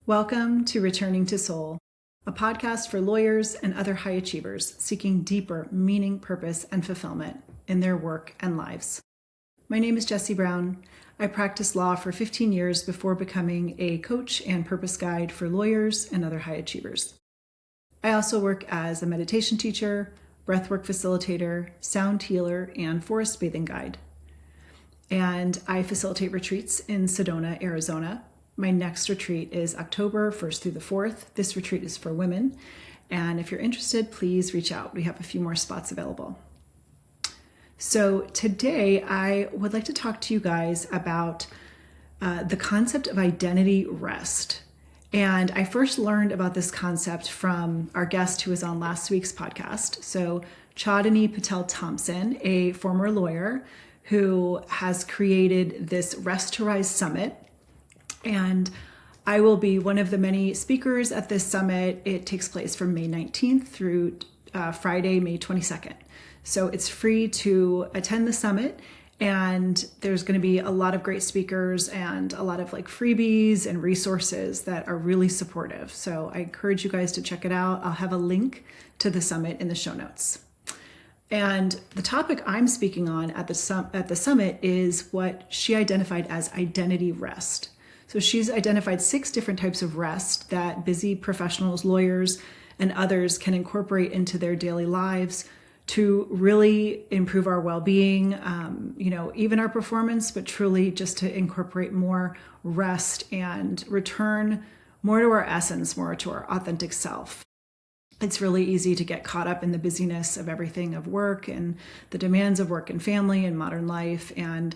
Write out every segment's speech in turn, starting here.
Welcome to Returning to Soul, a podcast for lawyers and other high achievers seeking deeper meaning, purpose, and fulfillment in their work and lives. My name is Jessie Brown. I practiced law for 15 years before becoming a coach and purpose guide for lawyers and other high achievers. I also work as a meditation teacher, breathwork facilitator, sound healer, and forest bathing guide. And I facilitate retreats in Sedona, Arizona. My next retreat is October 1st through the 4th. This retreat is for women. And if you're interested, please reach out. We have a few more spots available. So today I would like to talk to you guys about the concept of identity rest. And I first learned about this concept from our guest who was on last week's podcast. So Chandni Patel Thompson, a former lawyer who has created this Rest to Rise Summit. And I will be one of the many speakers at this summit. It takes place from May 19th through Friday, May 22nd. So it's free to attend the summit, and there's going to be a lot of great speakers and a lot of freebies and resources that are really supportive. So I encourage you guys to check it out. I'll have a link to the summit in the show notes. And the topic I'm speaking on at the summit is what she identified as identity rest. So she's identified 6 different types of rest that busy professionals, lawyers, and others can incorporate into their daily lives to really improve our well-being, even our performance, but truly just to incorporate more rest and return more to our essence, more to our authentic self. It's really easy to get caught up in the busyness of everything of work and the demands of work and family and modern life, and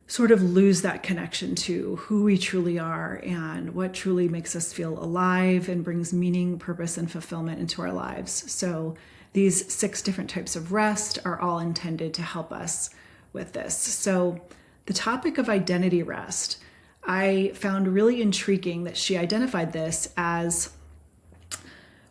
sort of lose that connection to who we truly are and what truly makes us feel alive and brings meaning, purpose, and fulfillment into our lives. So these 6 different types of rest are all intended to help us with this. So the topic of identity rest, I found really intriguing that she identified this as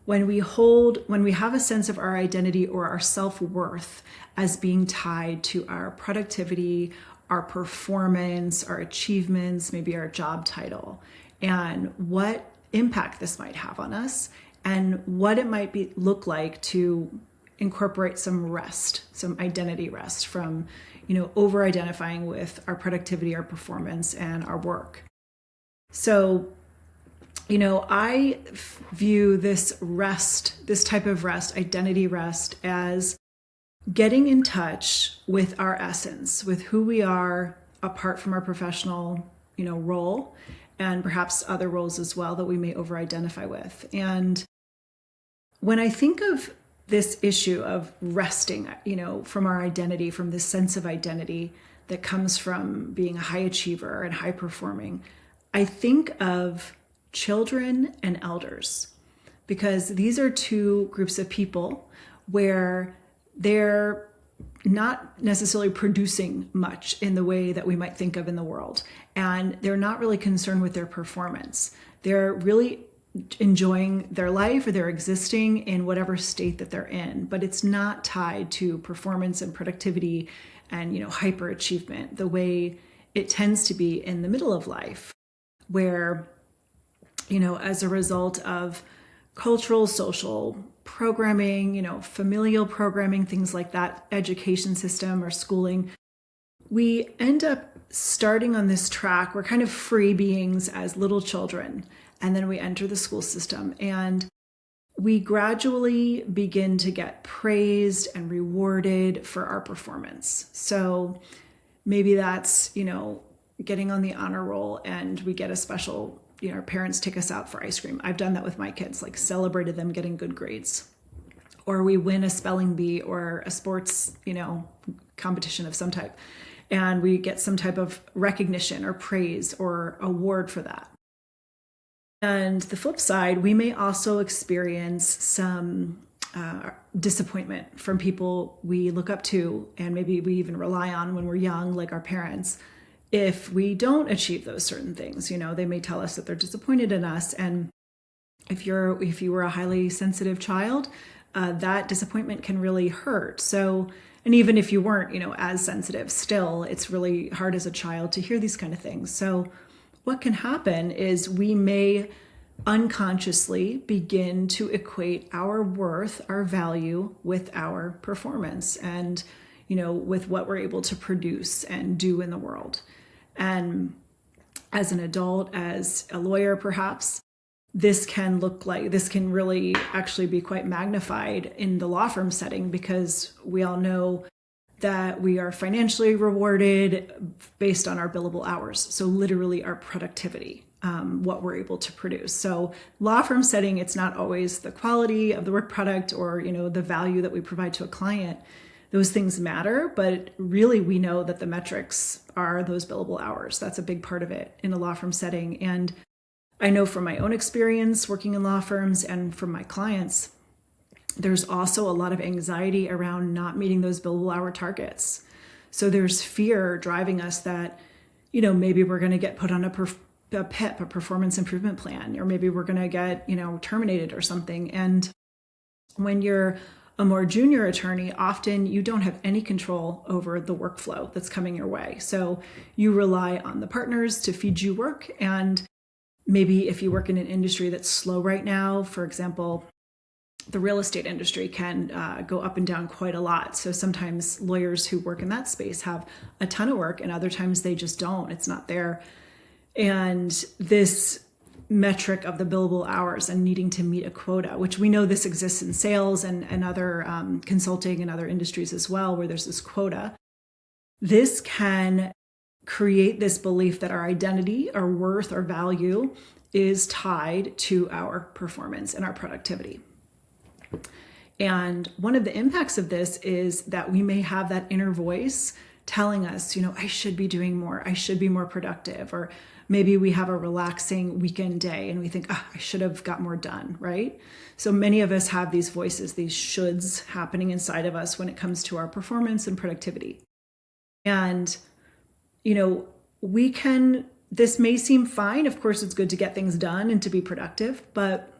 when we have a sense of our identity or our self-worth as being tied to our productivity, our performance, our achievements, maybe our job title, and what impact this might have on us, and what it might look like to incorporate some rest, some identity rest from, over-identifying with our productivity, our performance, and our work. So, I view this type of rest, identity rest, as getting in touch with our essence, with who we are apart from our professional, role, and perhaps other roles as well that we may over-identify with. And when I think of this issue of resting, from our identity, from this sense of identity that comes from being a high achiever and high performing, I think of children and elders, because these are 2 groups of people where they're not necessarily producing much in the way that we might think of in the world. And they're not really concerned with their performance. They're really enjoying their life, or they're existing in whatever state that they're in, but it's not tied to performance and productivity and, hyperachievement the way it tends to be in the middle of life, where, as a result of cultural, social programming, familial programming, things like that, education system or schooling, we end up starting on this track. We're kind of free beings as little children, and then we enter the school system, and we gradually begin to get praised and rewarded for our performance. So maybe that's, getting on the honor roll, and we get a special, our parents take us out for ice cream. I've done that with my kids, celebrated them getting good grades. Or we win a spelling bee or a sports, competition of some type, and we get some type of recognition or praise or award for that. And the flip side, we may also experience some disappointment from people we look up to, and maybe we even rely on when we're young, like our parents. If we don't achieve those certain things, they may tell us that they're disappointed in us. And if you were a highly sensitive child, that disappointment can really hurt. So, and even if you weren't, as sensitive, still, it's really hard as a child to hear these kind of things. So what can happen is we may unconsciously begin to equate our worth, our value with our performance and, with what we're able to produce and do in the world. And as an adult, as a lawyer, perhaps, this can really actually be quite magnified in the law firm setting, because we all know that we are financially rewarded based on our billable hours. So literally our productivity, what we're able to produce. So law firm setting, it's not always the quality of the work product or, the value that we provide to a client. Those things matter, but really we know that the metrics are those billable hours. That's a big part of it in a law firm setting. And I know from my own experience working in law firms and from my clients, there's also a lot of anxiety around not meeting those billable hour targets. So there's fear driving us that, maybe we're going to get put on a PIP, a performance improvement plan, or maybe we're going to get, terminated or something. And when you're a more junior attorney, often you don't have any control over the workflow that's coming your way. So you rely on the partners to feed you work. And maybe if you work in an industry that's slow right now, for example, the real estate industry can go up and down quite a lot. So sometimes lawyers who work in that space have a ton of work, and other times they just don't. It's not there. And this metric of the billable hours and needing to meet a quota, which we know this exists in sales and other consulting and other industries as well, where there's this quota, this can create this belief that our identity, our worth, our value is tied to our performance and our productivity. And one of the impacts of this is that we may have that inner voice telling us, I should be doing more, I should be more productive. Or maybe we have a relaxing weekend day and we think, I should have got more done, right? So many of us have these voices, these shoulds happening inside of us when it comes to our performance and productivity. And, this may seem fine. Of course, it's good to get things done and to be productive, but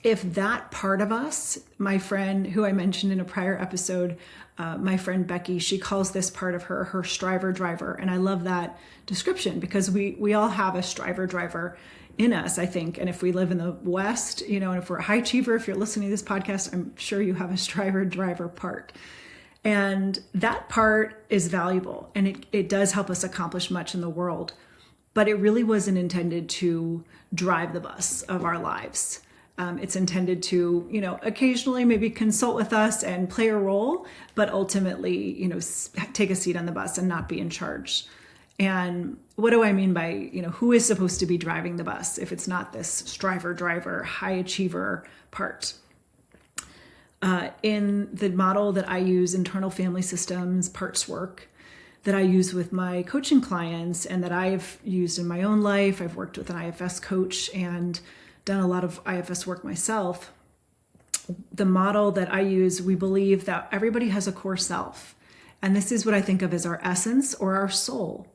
if that part of us, my friend who I mentioned in a prior episode, my friend Becky, she calls this part of her striver driver. And I love that description, because we all have a striver driver in us, I think. And if we live in the West, and if we're a high achiever, if you're listening to this podcast, I'm sure you have a striver driver part. And that part is valuable, and it does help us accomplish much in the world. But it really wasn't intended to drive the bus of our lives. It's intended to, occasionally maybe consult with us and play a role, but ultimately, take a seat on the bus and not be in charge. And what do I mean by, who is supposed to be driving the bus if it's not this striver driver, high achiever part? In the model that I use, internal family systems, parts work, that I use with my coaching clients and that I've used in my own life, I've worked with an IFS coach and done a lot of IFS work myself. The model that I use, we believe that everybody has a core self. And this is what I think of as our essence or our soul.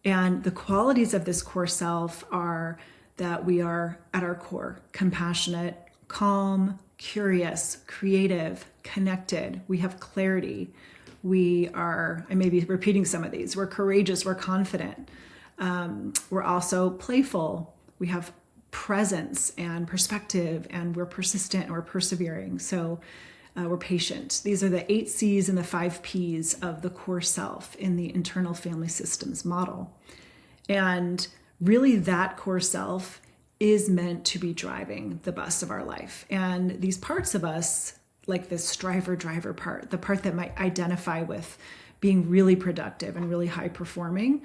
And the qualities of this core self are that we are at our core compassionate, calm, curious, creative, connected. We have clarity. We are, I may be repeating some of these, we're courageous, we're confident. We're also playful. We have presence and perspective, and we're persistent and we're persevering. So we're patient. These are the 8 C's and the 5 P's of the core self in the internal family systems model. And really that core self is meant to be driving the bus of our life. And these parts of us, like this striver driver part, the part that might identify with being really productive and really high performing,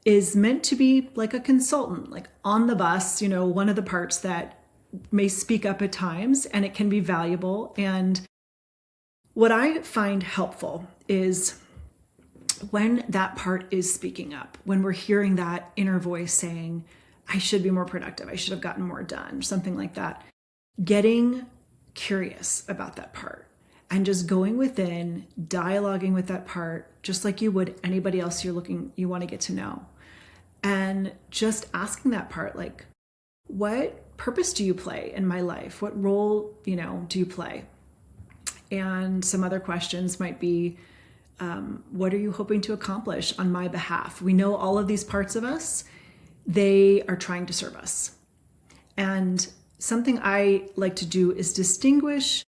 is meant to be like a consultant, like on the bus, one of the parts that may speak up at times, and it can be valuable. And what I find helpful is when that part is speaking up, when we're hearing that inner voice saying, I should be more productive, I should have gotten more done, something like that, getting curious about that part and just going within, dialoguing with that part, just like you would anybody else you want to get to know. And just asking that part, like, what purpose do you play in my life? What role, do you play? And some other questions might be, what are you hoping to accomplish on my behalf? We know all of these parts of us, they are trying to serve us. And something I like to do is distinguish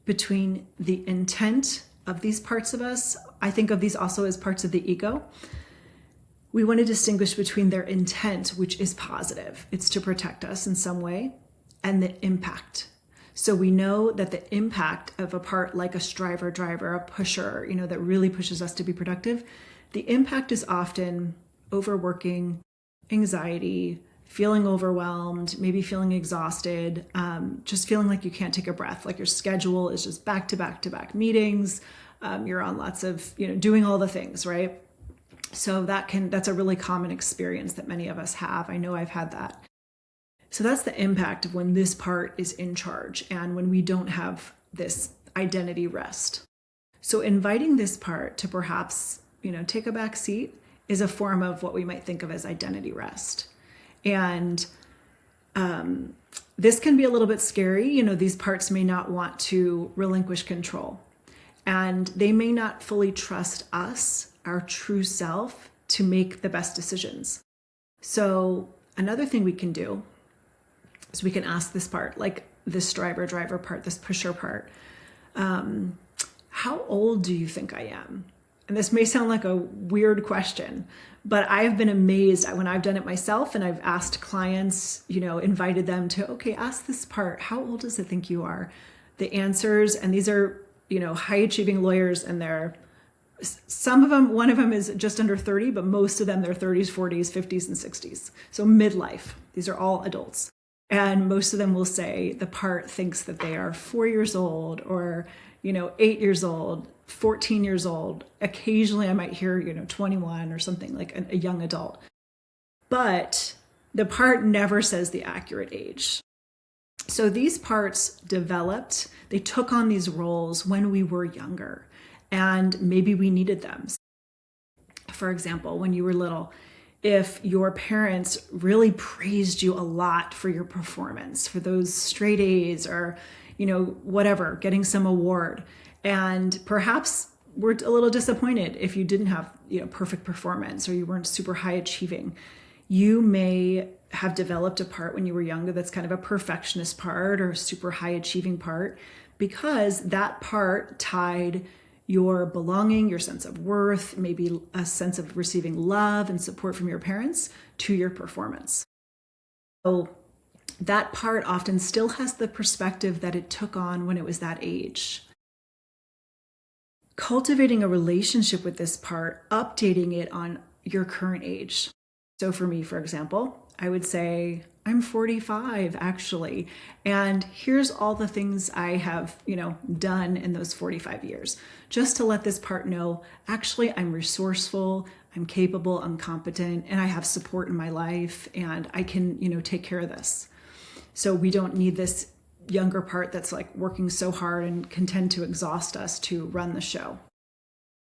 between the intent of these parts of us. I think of these also as parts of the ego. We want to distinguish between their intent, which is positive, it's to protect us in some way, and the impact. So we know that the impact of a part like a striver, driver, a pusher, that really pushes us to be productive, the impact is often overworking, anxiety, feeling overwhelmed, maybe feeling exhausted, just feeling like you can't take a breath, like your schedule is just back to back to back meetings. You're on lots of, doing all the things, right? So that's a really common experience that many of us have. I know I've had that. So that's the impact of when this part is in charge and when we don't have this identity rest. So inviting this part to perhaps, take a back seat is a form of what we might think of as identity rest. And this can be a little bit scary. These parts may not want to relinquish control, and they may not fully trust us, our true self, to make the best decisions. So another thing we can do is we can ask this part, like this striver, driver part, this pusher part, how old do you think I am? And this may sound like a weird question, but I've been amazed when I've done it myself and I've asked clients, invited them to, okay, ask this part, how old does it think you are? The answers, and these are, high achieving lawyers, and some of them, one of them is just under 30, but most of them, they're 30s, 40s, 50s, and 60s. So midlife, these are all adults. And most of them will say the part thinks that they are 4 years old or, 8 years old, 14 years old. Occasionally I might hear, 21 or something, like a young adult. But the part never says the accurate age. So these parts developed, they took on these roles when we were younger, and maybe we needed them. For example, when you were little, if your parents really praised you a lot for your performance, for those straight A's or, whatever, getting some award, and perhaps were a little disappointed if you didn't have, perfect performance or you weren't super high achieving, you may have developed a part when you were younger that's kind of a perfectionist part or a super high achieving part, because that part tied your belonging, your sense of worth, maybe a sense of receiving love and support from your parents to your performance. So that part often still has the perspective that it took on when it was that age. Cultivating a relationship with this part, updating it on your current age. So for me, for example, I would say, I'm 45 actually, and here's all the things I have, done in those 45 years, just to let this part know, actually, I'm resourceful, I'm capable, I'm competent, and I have support in my life, and I can, take care of this. So we don't need this younger part that's like working so hard and can tend to exhaust us to run the show.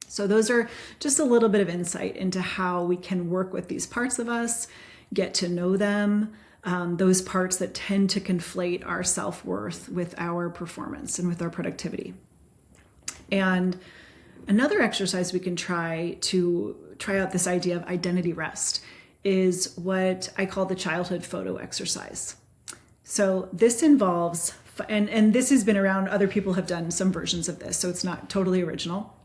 So those are just a little bit of insight into how we can work with these parts of us, get to know them, those parts that tend to conflate our self-worth with our performance and with our productivity. And another exercise we can try out this idea of identity rest is what I call the childhood photo exercise. So this involves, and this has been around, other people have done some versions of this, so it's not totally original,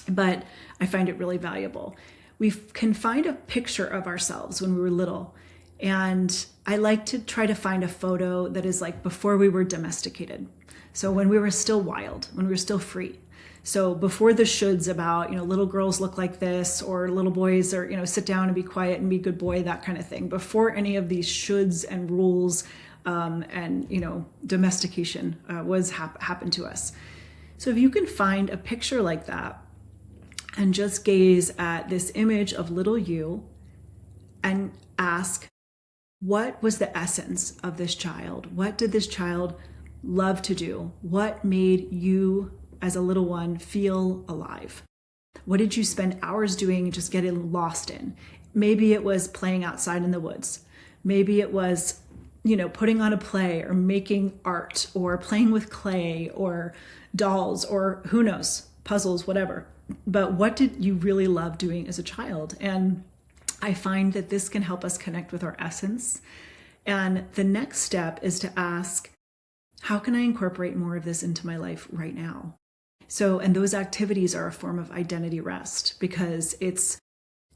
but I find it really valuable. We can find a picture of ourselves when we were little, and I like to try to find a photo that is like before we were domesticated. So when we were still wild, when we were still free. So before the shoulds about, little girls look like this, or little boys are, sit down and be quiet and be a good boy, that kind of thing. Before any of these shoulds and rules and domestication happened to us. So if you can find a picture like that and just gaze at this image of little you and ask, what was the essence of this child? What did this child love to do? What made you as a little one feel alive? What did you spend hours doing, just getting lost in? Maybe it was playing outside in the woods. Maybe it was, putting on a play or making art or playing with clay or dolls or who knows, puzzles, whatever. But what did you really love doing as a child? And I find that this can help us connect with our essence And the next step is to ask, how can I incorporate more of this into my life right now? So, and those activities are a form of identity rest because it's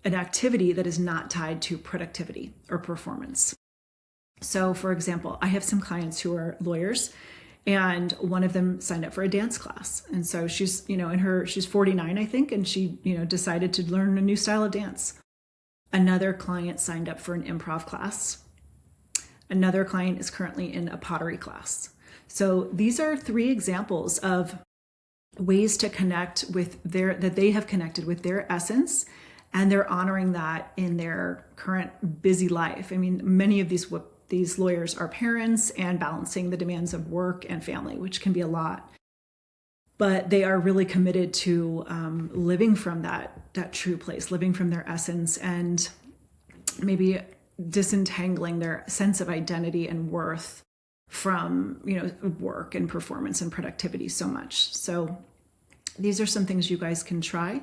an activity that is not tied to productivity or performance. So, for example, I have some clients who are lawyers, and one of them signed up for a dance class. And so she's, she's 49, I think, and she, decided to learn a new style of dance. Another client signed up for an improv class. Another client is currently in a pottery class. So these are 3 examples of ways to connect with that they have connected with their essence, and they're honoring that in their current busy life. I mean, many of these lawyers are parents and balancing the demands of work and family, which can be a lot. But they are really committed to living from that true place, living from their essence, and maybe disentangling their sense of identity and worth from work and performance and productivity so much. So these are some things you guys can try.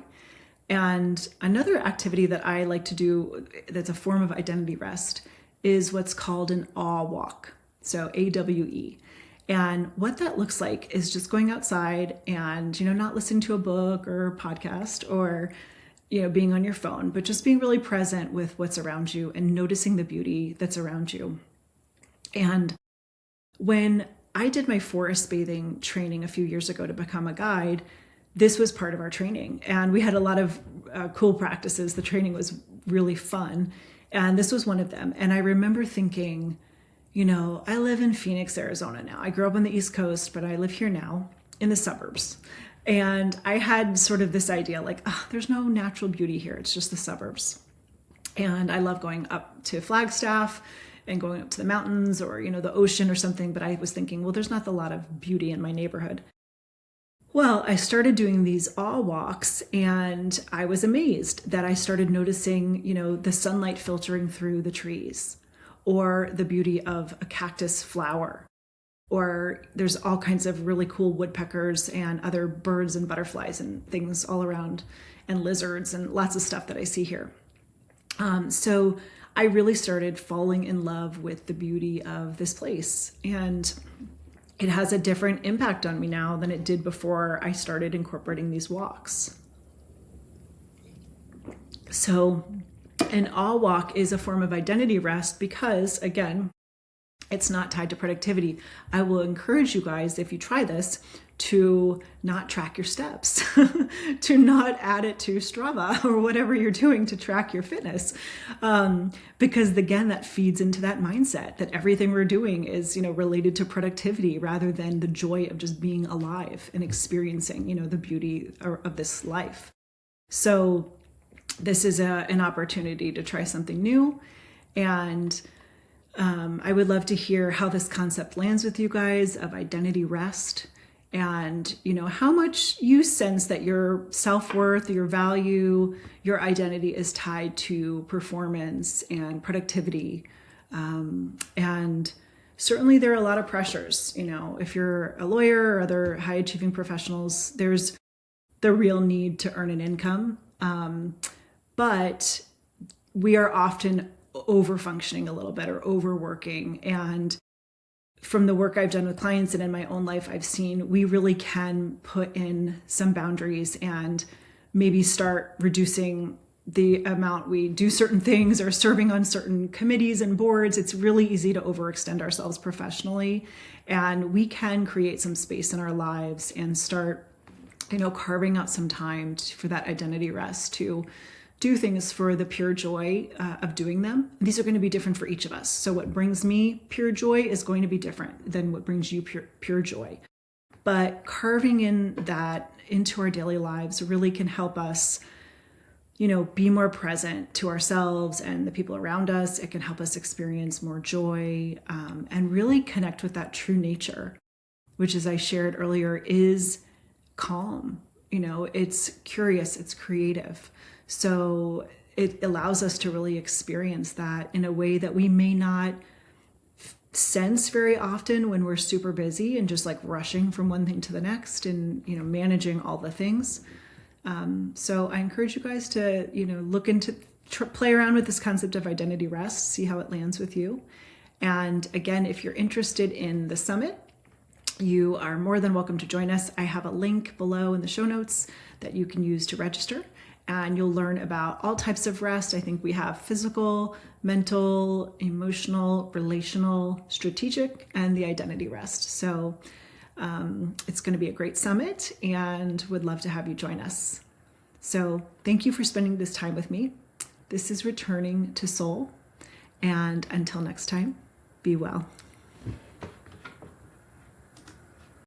And another activity that I like to do that's a form of identity rest is what's called an awe walk. So AWE. And what that looks like is just going outside and, not listening to a book or podcast or, being on your phone, but just being really present with what's around you and noticing the beauty that's around you. And when I did my forest bathing training a few years ago to become a guide, this was part of our training. And we had a lot of cool practices. The training was really fun. And this was one of them. And I remember thinking, I live in Phoenix, Arizona now. I grew up on the East Coast, but I live here now in the suburbs. And I had sort of this idea like, there's no natural beauty here. It's just the suburbs. And I love going up to Flagstaff and going up to the mountains or, the ocean or something. But I was thinking, well, there's not a lot of beauty in my neighborhood. Well, I started doing these awe walks, and I was amazed that I started noticing, the sunlight filtering through the trees, or the beauty of a cactus flower, or there's all kinds of really cool woodpeckers and other birds and butterflies and things all around, and lizards and lots of stuff that I see here. So I really started falling in love with the beauty of this place, and it has a different impact on me now than it did before I started incorporating these walks. So an awe walk is a form of identity rest because, again, it's not tied to productivity. I will encourage you guys, if you try this, to not track your steps, to not add it to Strava or whatever you're doing to track your fitness. Because again, that feeds into that mindset that everything we're doing is, related to productivity rather than the joy of just being alive and experiencing, the beauty of this life. So this is an opportunity to try something new. And I would love to hear how this concept lands with you guys of identity rest. And, how much you sense that your self-worth, your value, your identity is tied to performance and productivity. And certainly there are a lot of pressures, if you're a lawyer or other high-achieving professionals, there's the real need to earn an income. But we are often over-functioning a little bit or overworking. And from the work I've done with clients and in my own life, I've seen we really can put in some boundaries and maybe start reducing the amount we do certain things or serving on certain committees and boards. It's really easy to overextend ourselves professionally, and we can create some space in our lives and start, carving out some time for that identity rest to do things for the pure joy of doing them. These are going to be different for each of us. So what brings me pure joy is going to be different than what brings you pure joy. But carving in that into our daily lives really can help us, be more present to ourselves and the people around us. It can help us experience more joy and really connect with that true nature, which, as I shared earlier, is calm. It's curious, it's creative. So it allows us to really experience that in a way that we may not sense very often when we're super busy and just like rushing from one thing to the next and, managing all the things. So I encourage you guys to, look into, play around with this concept of identity rest, see how it lands with you. And again, if you're interested in the summit, you are more than welcome to join us. I have a link below in the show notes that you can use to register, and you'll learn about all types of rest. I think we have physical, mental, emotional, relational, strategic, and the identity rest. So it's going to be a great summit, and would love to have you join us. So thank you for spending this time with me. This is Returning to Soul, and until next time, be well.